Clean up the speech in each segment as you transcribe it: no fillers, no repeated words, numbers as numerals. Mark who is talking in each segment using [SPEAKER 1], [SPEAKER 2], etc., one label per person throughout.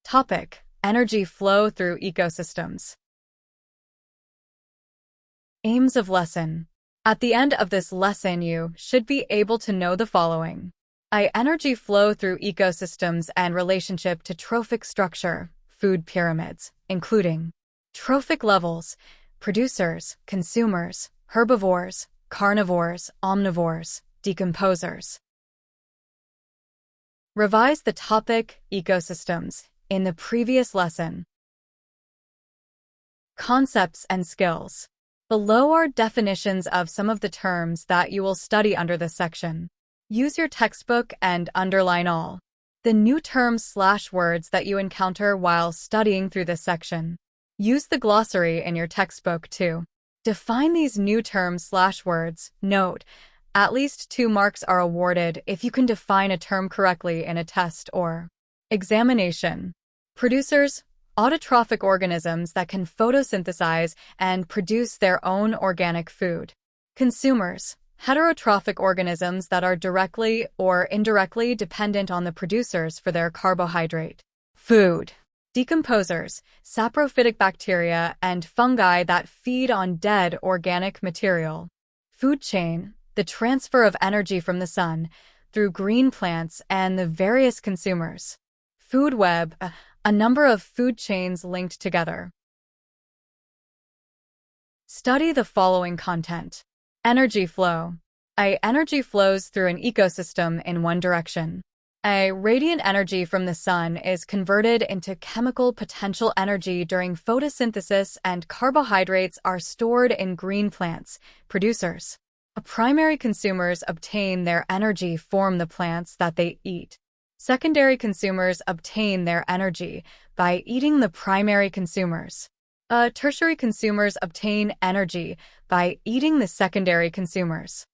[SPEAKER 1] Topic: Energy flow through ecosystems. Aims of lesson. At the end of this lesson, you should be able to know the following. Energy flow through ecosystems and relationship to trophic structure, food pyramids, including trophic levels, producers, consumers, herbivores, carnivores, omnivores, decomposers. Revise the topic, ecosystems, in the previous lesson. Concepts and skills. Below are definitions of some of the terms that you will study under this section. Use your textbook and underline all the new terms/words that you encounter while studying through this section. Use the glossary in your textbook to define these new terms/words. Note, at least 2 marks are awarded if you can define a term correctly in a test or examination. Producers, autotrophic organisms that can photosynthesize and produce their own organic food. Consumers, heterotrophic organisms that are directly or indirectly dependent on the producers for their carbohydrate. Food. Decomposers, saprophytic bacteria and fungi that feed on dead organic material. Food chain, the transfer of energy from the sun through green plants and the various consumers. Food web, a number of food chains linked together. Study the following content. Energy flow. Energy flows through an ecosystem in one direction. Radiant energy from the sun is converted into chemical potential energy during photosynthesis, and carbohydrates are stored in green plants, producers. Primary consumers obtain their energy from the plants that they eat. Secondary consumers obtain their energy by eating the primary consumers. Tertiary consumers obtain energy by eating the secondary consumers.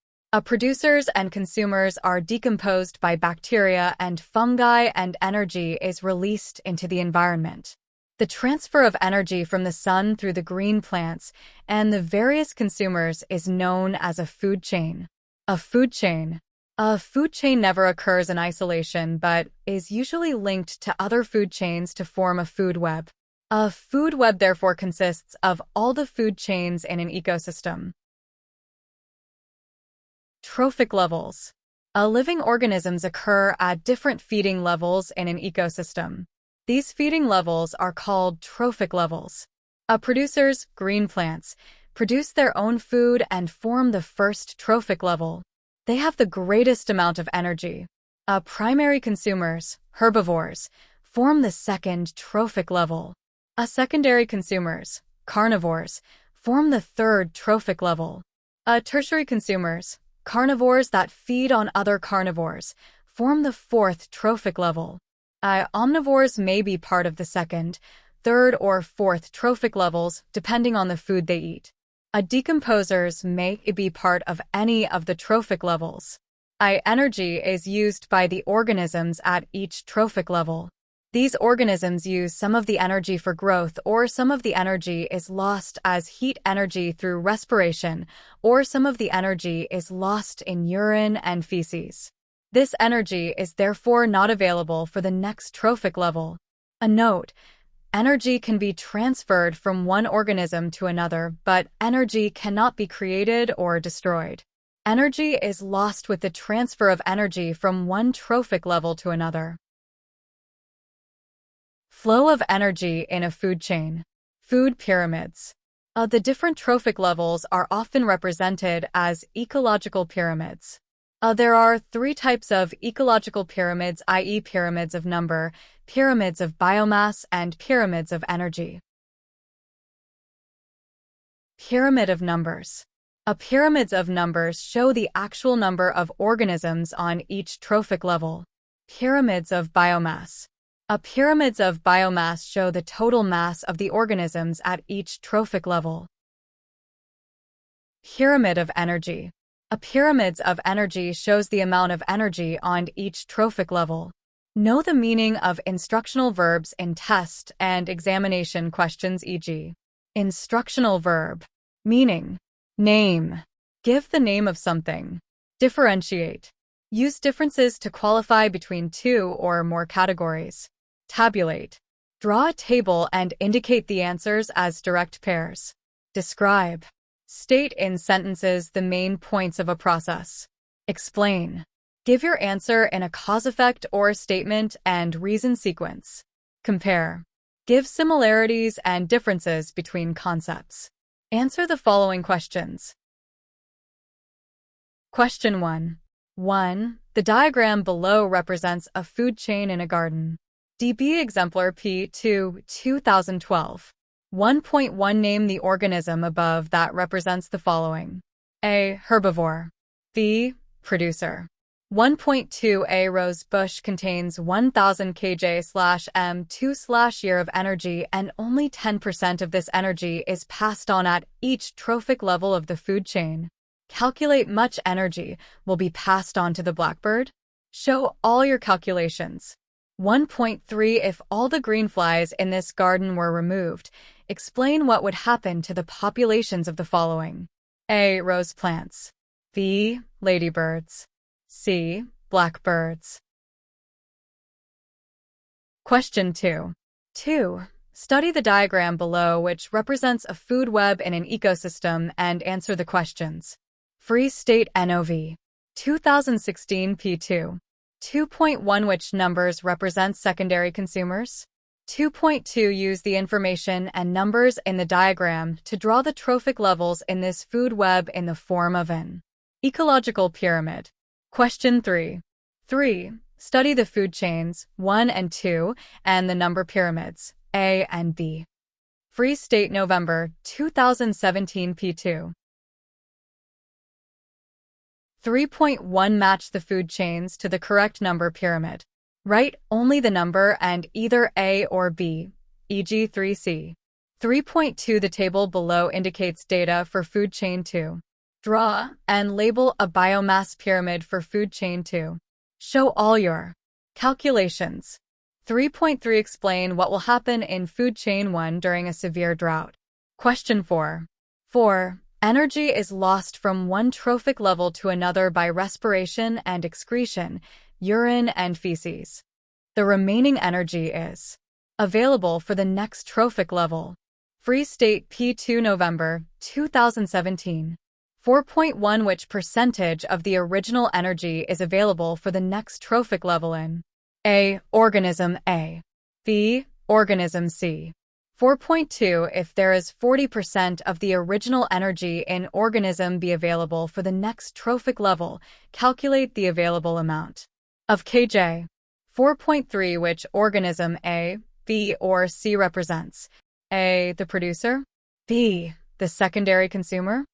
[SPEAKER 1] Producers and consumers are decomposed by bacteria and fungi, and energy is released into the environment. The transfer of energy from the sun through the green plants and the various consumers is known as a food chain. A food chain. A food chain never occurs in isolation but is usually linked to other food chains to form a food web. A food web therefore consists of all the food chains in an ecosystem. Trophic levels. Living organisms occur at different feeding levels in an ecosystem. These feeding levels are called trophic levels. Producers, green plants, produce their own food and form the first trophic level. They have the greatest amount of energy. Primary consumers, herbivores, form the second trophic level. Secondary consumers, carnivores, form the third trophic level. Tertiary consumers, carnivores that feed on other carnivores, form the fourth trophic level. Omnivores may be part of the second, third, or fourth trophic levels, depending on the food they eat. Decomposers may be part of any of the trophic levels. Energy is used by the organisms at each trophic level. These organisms use some of the energy for growth, or some of the energy is lost as heat energy through respiration, or some of the energy is lost in urine and feces. This energy is therefore not available for the next trophic level. A note: energy can be transferred from one organism to another, but energy cannot be created or destroyed. Energy is lost with the transfer of energy from one trophic level to another. Flow of energy in a food chain. Food pyramids. The different trophic levels are often represented as ecological pyramids. There are 3 types of ecological pyramids, i.e. pyramids of number, pyramids of biomass, and pyramids of energy. Pyramid of numbers. Pyramids of numbers show the actual number of organisms on each trophic level. Pyramids of biomass. Pyramids of biomass show the total mass of the organisms at each trophic level. Pyramid of energy. Pyramids of energy shows the amount of energy on each trophic level. Know the meaning of instructional verbs in test and examination questions, e.g. Instructional verb. Meaning. Name. Give the name of something. Differentiate. Use differences to qualify between 2 or more categories. Tabulate. Draw a table and indicate the answers as direct pairs. Describe. State in sentences the main points of a process. Explain. Give your answer in a cause-effect or statement and reason sequence. Compare. Give similarities and differences between concepts. Answer the following questions. Question 1. 1. The diagram below represents a food chain in a garden. DB Exemplar P2, 2012. 1.1 Name the organism above that represents the following. A. Herbivore. B. Producer. 1.2 A rose bush contains 1000 kJ/m2/year of energy, and only 10% of this energy is passed on at each trophic level of the food chain. Calculate much energy will be passed on to the blackbird. Show all your calculations. 1.3 If all the green flies in this garden were removed, explain what would happen to the populations of the following. A. Rose plants. B. Ladybirds. C. Blackbirds. Question 2. 2. Study the diagram below, which represents a food web in an ecosystem, and answer the questions. Free State NOV. 2016 P2. 2.1 Which numbers represent secondary consumers? 2.2 Use the information and numbers in the diagram to draw the trophic levels in this food web in the form of an ecological pyramid. Question 3. 3. Study the food chains 1 and 2 and the number pyramids A and B. Free State November 2017 P2. 3.1 Match the food chains to the correct number pyramid. Write only the number and either A or B, e.g. 3C. 3.2 The table below indicates data for food chain 2. Draw and label a biomass pyramid for food chain 2. Show all your calculations. 3.3 Explain what will happen in food chain 1 during a severe drought. Question 4. 4. Energy is lost from one trophic level to another by respiration and excretion, urine and feces. The remaining energy is available for the next trophic level. Free State P2 November 2017. 4.1 Which percentage of the original energy is available for the next trophic level in A. Organism A. B. Organism C. 4.2 If there is 40% of the original energy in organism B available for the next trophic level, calculate the available amount of kJ. 4.3 Which organism A, B, or C represents? A. The producer. B. The secondary consumer.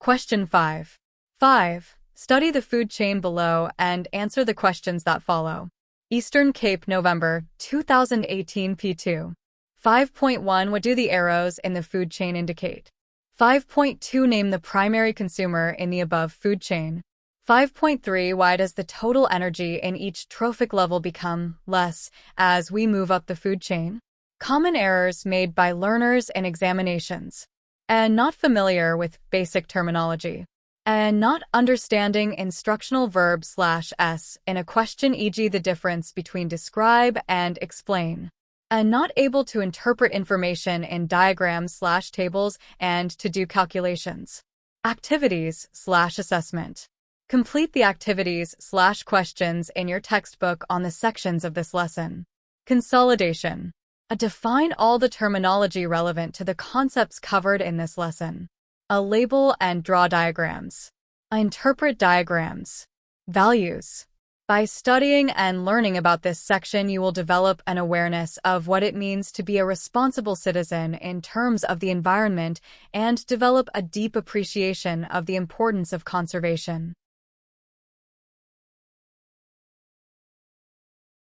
[SPEAKER 1] Question 5. 5. Study the food chain below and answer the questions that follow. Eastern Cape November 2018 P2. 5.1 What do the arrows in the food chain indicate? 5.2 Name the primary consumer in the above food chain. 5.3 Why does the total energy in each trophic level become less as we move up the food chain? Common errors made by learners in examinations. And not familiar with basic terminology. And not understanding instructional verb /s in a question, e.g. the difference between describe and explain. And not able to interpret information in diagrams /tables and to do calculations. Activities /assessment. Complete the activities /questions in your textbook on the sections of this lesson. Consolidation. Define all the terminology relevant to the concepts covered in this lesson. Label and draw diagrams. Interpret diagrams. Values. By studying and learning about this section, you will develop an awareness of what it means to be a responsible citizen in terms of the environment and develop a deep appreciation of the importance of conservation.